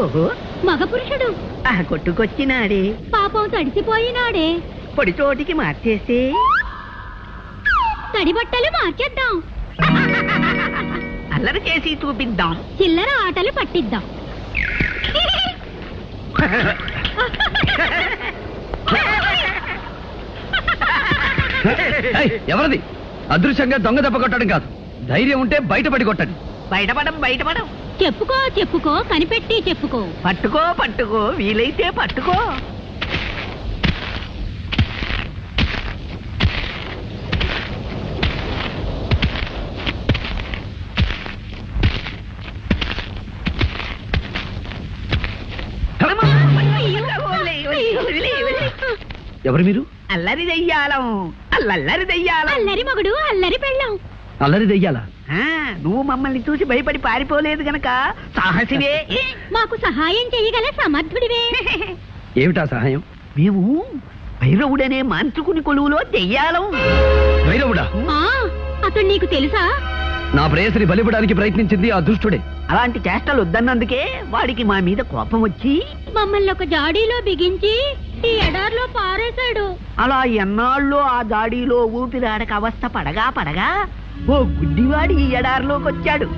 ఓహో మగ పురుషుడు కొట్టుకొచ్చినాడే, పాపం తడిసిపోయినాడే. పొడి చోటికి మార్చేస్తే తడి బట్టలు మార్చేద్దాం, అల్లరి చేసి చూపిద్దాం, చిల్లర ఆటలు పట్టిద్దాం. ఎవరిది? అదృశ్యంగా దొంగ దెబ్బ కొట్టడం కాదు, ధైర్యం ఉంటే బయటపడి కొట్టండి. బయటపడం చెప్పుకో చెప్పుకో, కనిపెట్టి చెప్పుకో. పట్టుకో వీలైతే పట్టుకో. ఎవరు మీరు? అల్లరి దెయ్యాలం, అల్లరి దెయ్యాలం. అల్లరి మగుడు, అల్లరి పెళ్ళాం. అల్లరి దెయ్యాలా? నువ్వు మమ్మల్ని చూసి భయపడి పారిపోలేదు గనక సాహసివే. మాకు సహాయం చేయగల సమర్థుడివే. ఏమిటా సహాయం? మేము భైరవుడనే మాంత్రికుని కొలువులో దెయ్యాలం. భైరవుడా? అతడు నీకు తెలుసా? నా ప్రేయసిని బలిపడానికి ప్రయత్నించింది ఆ దుష్టుడే. అలాంటి చేష్టలు వద్దన్నందుకే వాడికి మా మీద కోపం వచ్చి మమ్మల్ని ఒక జాడీలో బిగించి ఈ ఎడార్లో పారేశాడు. అలా ఎన్నాళ్ళో ఆ జాడీలో ఊపిరాడక అవస్థ పడగా ఓ గుడ్డివాడి ఈ ఎడారిలోకి వచ్చాడు.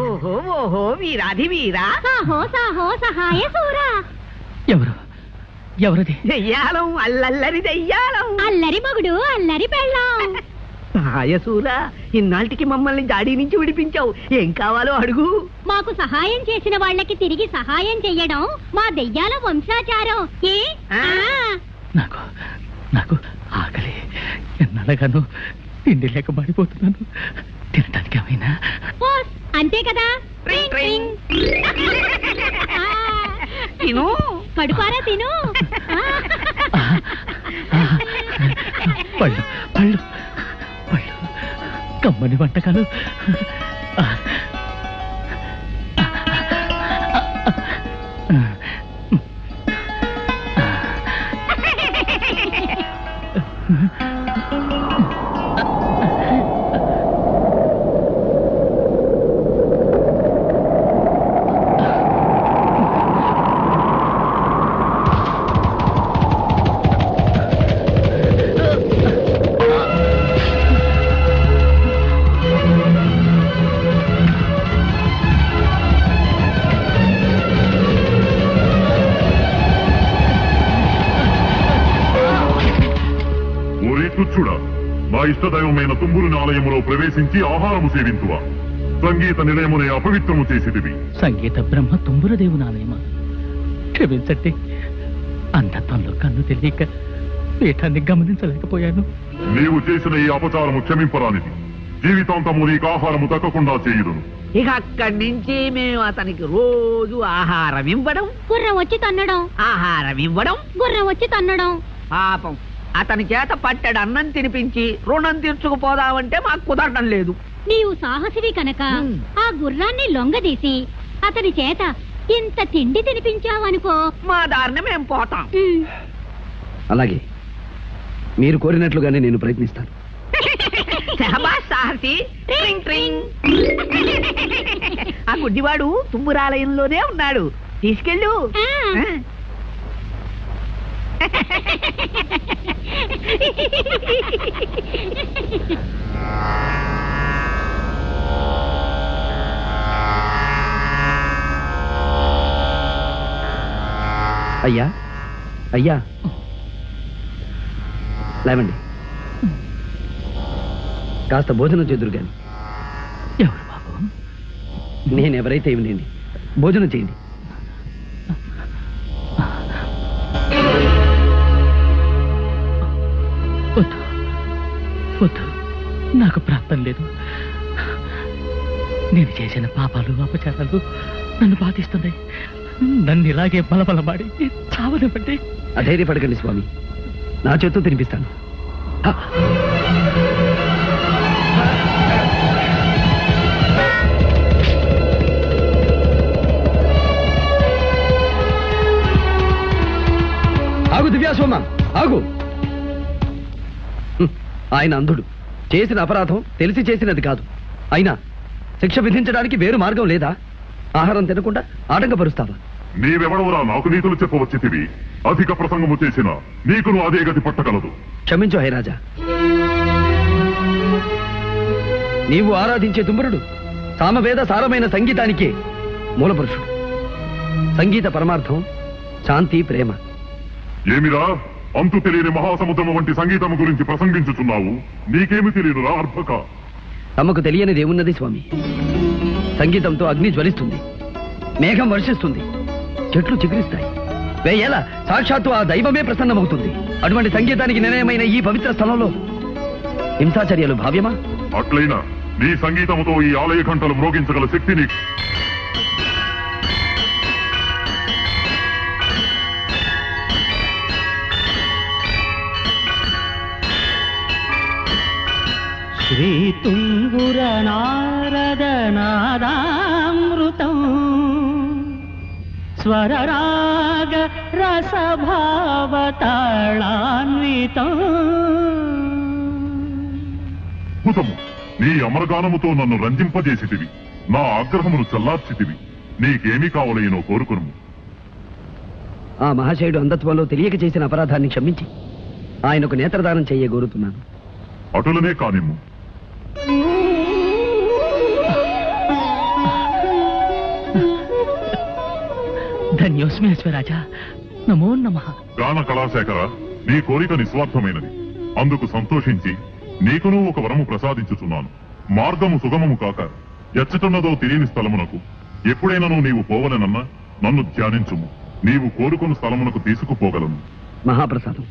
ఓహో వీరాధి వీరా, సాహో సాహో సహాయ సూరా. ఎవరది? దెయ్యాలం, అల్లరి దెయ్యాలం. అల్లరి మగుడు, అల్లరి పెళ్ళాం. సహాయసూరా, ఇన్నాళ్ళకి మమ్మల్ని జాడీ నుంచి విడిపించావు. ఏం కావాలో అడుగు. మాకు సహాయం చేసిన వాళ్ళకి తిరిగి సహాయం చెయ్యడం మా దెయ్యాల వంశాచారం. నాకు ఆకలి, ఎన్నడగాను తిండి లేక మాడిపోతున్నాను. తినటానికి ఏమైనా? అంతే కదా. తిను, కడుపారా తిను. పళ్ళు పళ్ళు పళ్ళు, కమ్మని వంటకాలు. మా ఇష్టదైవమైన తుంబురుని ఆలయములో ప్రవేశించి ఆహారము సేవింతువా? సంగీత నిలయమునే అపవిత్రము చేసిదివి. సంగీత బ్రహ్మ తుంబురదేవుని ఆలయమా? క్షమించండి, అంధత్వంలో కన్ను తెలియక పీఠాన్ని గమనించలేకపోయాను. నీవు చేసిన ఈ అపచారము క్షమింపరానిది. జీవితాంతము నీకు ఆహారము దక్కకుండా చేయుదును. ఇక అక్కడి నుంచి మేము అతనికి రోజు ఆహారం ఇవ్వడం, గుర్రం వచ్చి తన్నడం, ఆహారం ఇవ్వడం, గుర్రం వచ్చి తన్నడం. పాపం అతని చేత పట్టెడు అన్నం తినిపించి రుణం తీర్చుకుపోదామంటే మాకు కుదరడం లేదు. నీవు సాహసివి కనుక ఆ గుర్రాన్ని లొంగదీసి అతని చేత ఇంత తిండి తినిపించావనుకో, మా దారిని మేము పోతాం. అలాగే, మీరు కోరినట్లుగానే నేను ప్రయత్నిస్తాను. సాహసి. ఆ గుడ్డివాడు తుంబురాలయంలోనే ఉన్నాడు, తీసుకెళ్ళు. అయ్యా అయ్యా, లేవండి, కాస్త భోజనం చేదురు గాని. ఎవరు బాబు? నేనెవరైతే ఏమిటండి, భోజనం చేయండి. వద్దు వద్దు, నాకు ప్రాప్తం లేదు. నేను చేసిన పాపాలు అపచారాలు నన్ను బాధిస్తున్నాయి. నన్ను ఇలాగే బలబలమాడి చావనివ్వండి. అధైర్యపడకండి స్వామి, నా చేత్తో తినిపిస్తాను. ఆయన అంధుడు. చేసిన అపరాధం తెలిసి చేసినది కాదు. అయినా శిక్ష విధించడానికి వేరు మార్గం లేదా? ఆహారం తినకుండా ఆటంకపరుస్తావా? నీవెవడవురా నాకు నీతులు చెప్పవచ్చితివి? అధిక ప్రసంగము చేసిన నీకును అదే గతి పట్టగలదు. క్షమించు హైరాజా. నీవు ఆరాధించే తుమ్మురుడు సామవేద సారమైన సంగీతానికే మూలపురుషుడు. సంగీత పరమార్థం శాంతి, ప్రేమ. ఏమిరా అంతు తెలియని మహాసముద్రము వంటి సంగీతము గురించి ప్రసంగించుచున్నావు? నీకేమి తెలియనురా అర్భక? తమకు తెలియనిది ఏమున్నది స్వామి? సంగీతంతో అగ్ని జ్వలిస్తుంది, మేఘం వర్షిస్తుంది, చెట్లు చిగురిస్తాయి, వేయేలా సాక్షాత్తు ఆ దైవమే ప్రసన్నమవుతుంది. అటువంటి సంగీతానికి నిలయమైన ఈ పవిత్ర స్థలంలో హింసాచర్యలు భావ్యమా? అట్లయినా నీ సంగీతముతో ఈ ఆలయ ఘంటలు మ్రోగించగల శక్తి నీకు. శ్రీ తుంగుర నారద నాదామృతం స్వరరాగ రసభావతాళాన్వితం. అద్భుతము! నీ అమరగానముతో నన్ను రంజింపజేసితివి, నా ఆగ్రహమును చల్లార్చితివి. నీకేమీ కావలేనో కోరుకును. ఆ మహాశయుడు అంధత్వంలో తెలియక చేసిన అపరాధాన్ని క్షమించి ఆయనకు నేత్రదానం చెయ్య కోరుతున్నాను. అటులనే కానిమ్ము. ధన్యోస్మి అశ్వరాజా. నమో నమః. గాన కళాశేఖర, నీ కోరిక నిస్వార్థమైనది. అందుకు సంతోషించి నీకును ఒక వరము ప్రసాదించుచున్నాను. మార్గము సుగమము కాక ఎచ్చటున్నదో తెలియని స్థలమునకు ఎప్పుడైనాను నీవు పోవలనన్నా నన్ను ధ్యానించుము. నీవు కోరుకున్న స్థలమునకు తీసుకుపోగలను. మహాప్రసాదం.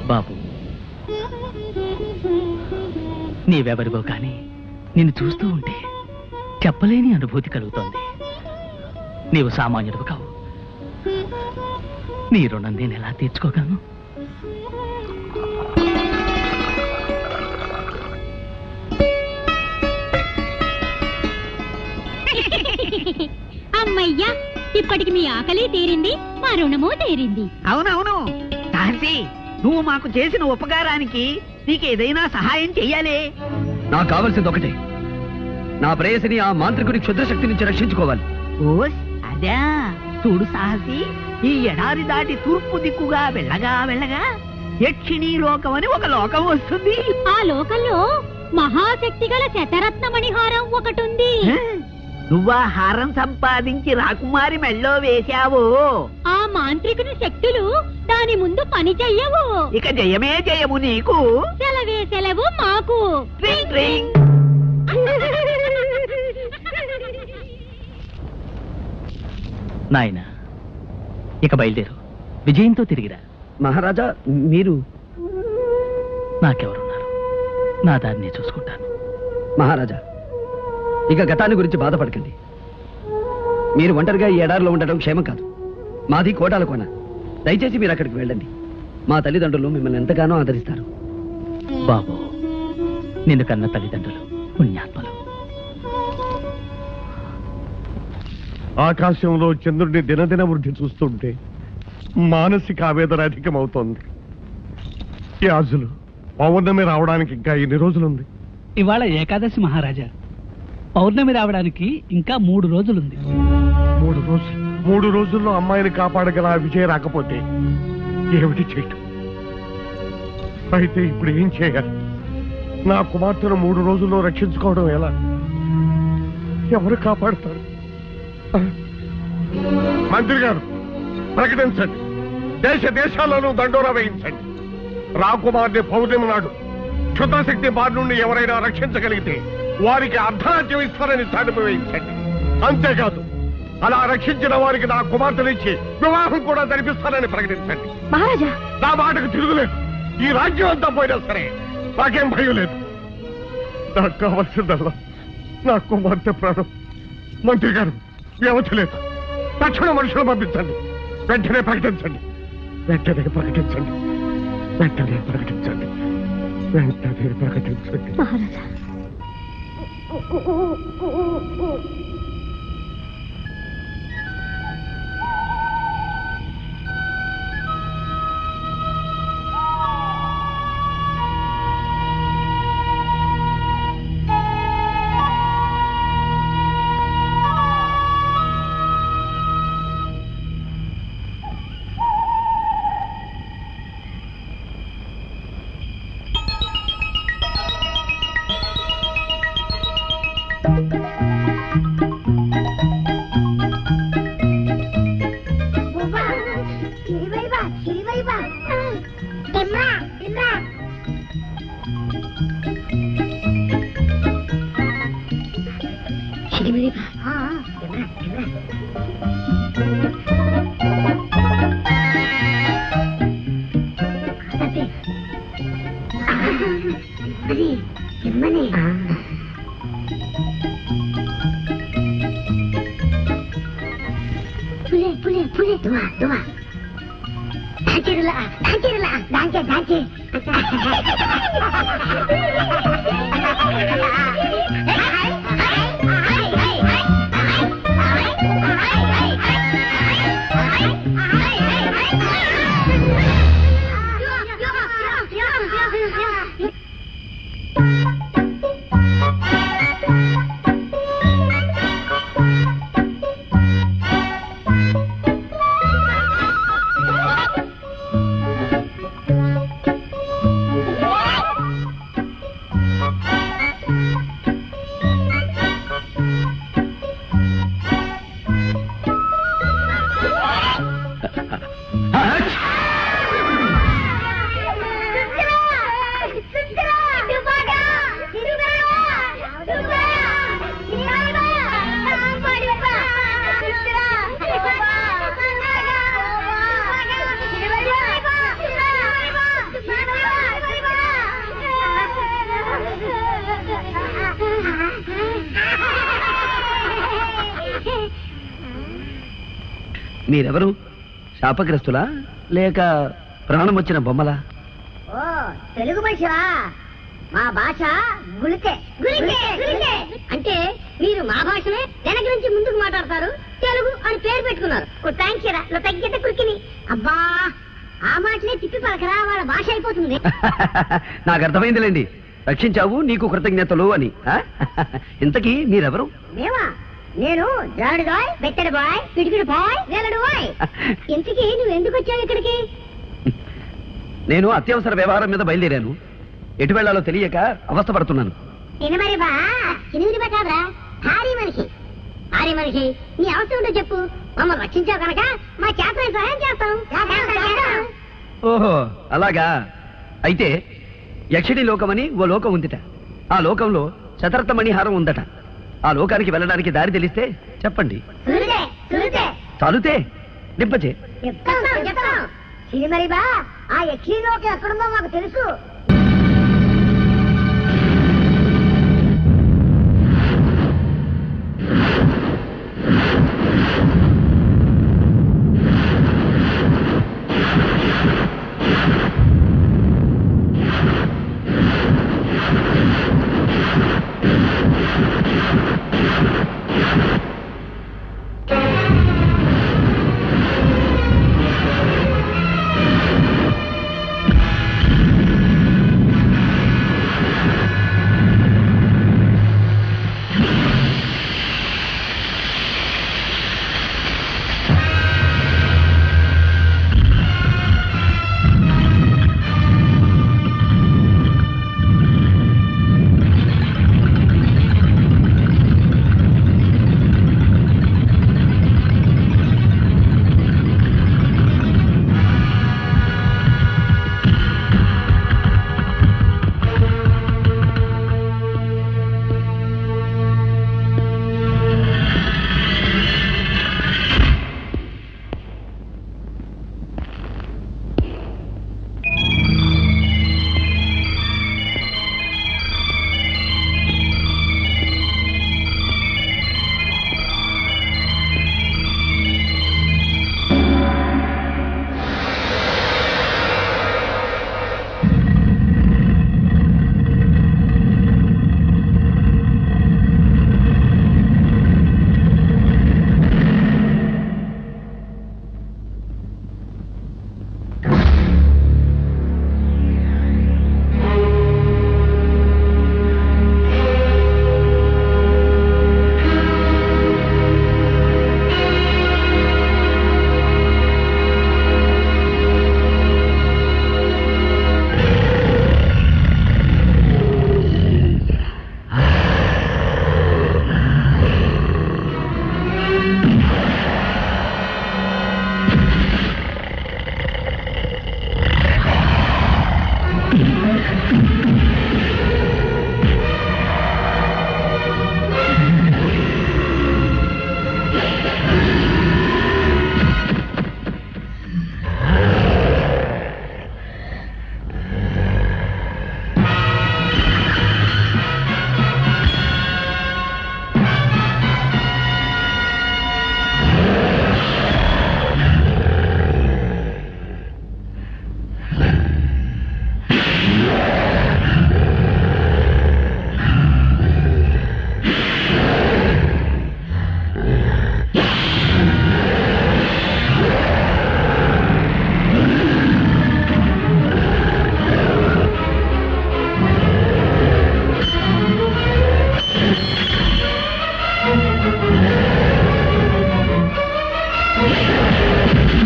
బాబు, నీవెవరివో కానీ నిన్ను చూస్తూ ఉంటే చెప్పలేని అనుభూతి కలుగుతోంది. నీవు సామాన్యుడు కావు. నీ రుణం నేను ఎలా తీర్చుకోగలను? అమ్మయ్యా, ఇప్పటికి మీ ఆకలి తీరింది, మా రుణము తీరింది. అవునవును సహసి, నువ్వు మాకు చేసిన ఉపకారానికి నీకేదైనా సహాయం చెయ్యాలే. నాకు కావలసింది ఒకటే, నా ప్రేయసిని ఆ మాంత్రికుడి క్షుద్రశక్తి నుంచి రక్షించుకోవాలి. ఓస్ అదా. చూడు సాహసి, ఈ ఎడారి దాటి తూర్పు దిక్కుగా వెళ్ళగా వెళ్ళగా యక్షిణీ లోకం అని ఒక లోకం వస్తుంది. ఆ లోకంలో మహాశక్తి గల శతరత్నమణిహారం ఒకటుంది. నువ్వా హారం సంపాదించి రాకుమారి మెళ్ళో వేశావో, ఆ మాంత్రికుని శక్తులు దాని ముందు పని చెయ్యవు. ఇక జయమే జయము నీకు. సెలవే సెలవు మాకు. ట్రింగ్ ట్రింగ్. నాయన, ఇక బయలుదేరు. విజయంతో తిరిగిరా. మహారాజా, మీరు? నాకెవరున్నారు? నా దాన్ని చూసుకుంటాను. మహారాజా, ఇక గతాన్ని గురించి బాధపడకండి. మీరు ఒంటరిగా ఈ ఎడారిలో ఉండటం క్షేమం కాదు. మాది కోటాల కోన. దయచేసి మీరు అక్కడికి వెళ్ళండి. మా తల్లిదండ్రులు మిమ్మల్ని ఎంతగానో ఆదరిస్తారు. బాబు, నిన్ను కన్న తల్లిదండ్రులు పుణ్యాత్మలు. ఆకాశంలో చంద్రుడిని దినదిన వృద్ధి చూస్తుంటే మానసిక ఆవేదన అధికమవుతోంది. యాజులు, పౌర్ణమి రావడానికి ఇంకా ఎన్ని రోజులుంది? ఇవాళ ఏకాదశి మహారాజా. పౌర్ణమి రావడానికి ఇంకా 3 రోజులుంది. 3 రోజులు? 3 రోజుల్లో అమ్మాయిని కాపాడగల ఆ విజయ రాకపోతే ఏమిటి చేయటం? అయితే ఇప్పుడు ఏం చేయాలి? నా కుమార్తెను 3 రోజుల్లో రక్షించుకోవడం ఎలా? ఎవరు కాపాడతారు? మంత్రి గారు, ప్రకటించండి. దేశ దేశాల్లోనూ దండోరా వేయించండి. రాకుమార్ని పౌర్ణమి నాడు క్షుద్రశక్తి బారి నుండి ఎవరైనా రక్షించగలిగితే వారికి అర్ధరాజ్యం ఇస్తారని చాటింపు వేయించండి. అంతేకాదు, అలా రక్షించిన వారికి నా కుమార్తెనిచ్చి వివాహం కూడా జరిపిస్తారని ప్రకటించండి. మహారాజా, నా మాటకు తిరుగులేదు. ఈ రాజ్యం అంతా పోయినా సరే నాకేం భయం లేదు. నాకు కావాల్సిందల్లా నా కుమార్తె ప్రాణం. మంత్రి గారు, వ్యవధి లేదు. తక్షణ మనుషులు పంపించండి. వెంటనే ప్రకటించండి. వెంటనే ప్రకటించండి. వెంటనే ప్రకటించండి. వెంటనే ప్రకటించండి. మహారాజా, మీరెవరు? శాపగ్రస్తులా లేక ప్రాణం వచ్చిన బొమ్మలా? ఓ తెలుగు మనిషిరా. మా భాష గుళికే. అంటే మీరు మా భాషనే వెనక నుంచి ముందుకు మాట్లాడతారు, తెలుగు అని పేరు పెట్టుకున్నారు. తగ్గితే కురికిని. అబ్బా ఆ మాటలే తిప్పి పలకరా, వాళ్ళ భాష అయిపోతుంది. నాకు అర్థమైందిలేండి, రక్షించావు నీకు కృతజ్ఞతలు అని. ఇంతకీ మీరెవరు? మేమా? నేను జాడు బాయ్, బెత్తడి బాయ్, పిడికిడి బాయ్, వేలడు బాయ్. ఇంతకీ నువ్వు ఎందుకు వచ్చావు ఇక్కడికి? నేను అత్యవసర వ్యవహారం మీద బయలుదేరాను. ఎటు వెళ్లాలో తెలియక అవస్థపడుతున్నాను. మరి బా ఎనిమిది కాదురా, భారీ మనిషి. నీ అవసరం ఉంటే చెప్పు, మమ్మల్ని రక్షించావు కనుక మా చేత సహాయం చేస్తాం. ఓహో అలాగా. అయితే యక్షిణి లోకమని ఓ లోకం ఉందిట. ఆ లోకంలో శతరథ మణిహారం ఉందట. ఆ లోకానికి వెళ్ళడానికి దారి తెలిస్తే చెప్పండి. చాలుతే నింపచే చెప్తాం. మరి బా ఆ యక్షిణి లోకం ఎక్కడుందో మాకు తెలుసు.